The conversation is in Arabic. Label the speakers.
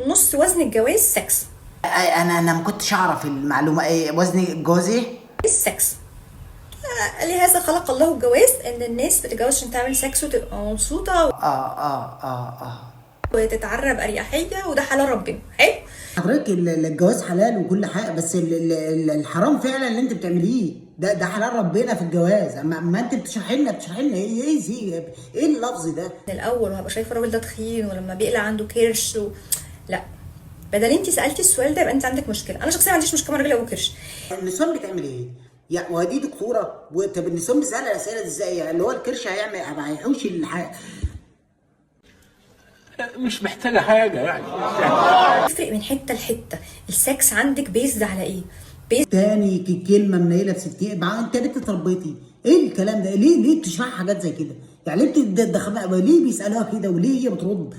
Speaker 1: نص وزن الجواز سكس.
Speaker 2: انا ما كنتش اعرف المعلومه. ايه وزن الجواز ايه؟
Speaker 1: السكس. لهذا خلق الله الجواز، ان الناس بتتجوز عشان تعمل سكس وتبقى مبسوطه وتتعرى باريحيه، وده حلال ربنا. حلو.
Speaker 2: حضرتك الجواز حلال وكل حاجه، بس الحرام فعلا اللي انت بتعمليه ده حلال ربنا في الجواز. اما انت بتشرحي لنا ايه اللفظ ده؟
Speaker 1: من الاول وهبقى شايفه الراجل ده تخين ولما بيقلع عنده كرش لا. بدل انت سالتي السؤال ده يبقى انت عندك مشكله. انا شخصيا ما عنديش مشكله مع الراجل ابو كرش.
Speaker 2: النسوان بتعمل ايه؟ يعني ودي دكتوره، طب النسوان بتسال الاسئله دي ازاي؟ يعني اللي هو الكرش هيحوش
Speaker 3: مش محتاجة حاجة يعني.
Speaker 1: تفرق من حته لحته. السكس عندك بيزد على ايه؟
Speaker 2: تاني كلمه منيله ب 60 انت بنت اتربيتي. ايه الكلام ده؟ ليه بتشرح حاجات زي كده؟ يعني ليه ليه بيسالوها كده وليه هي بترد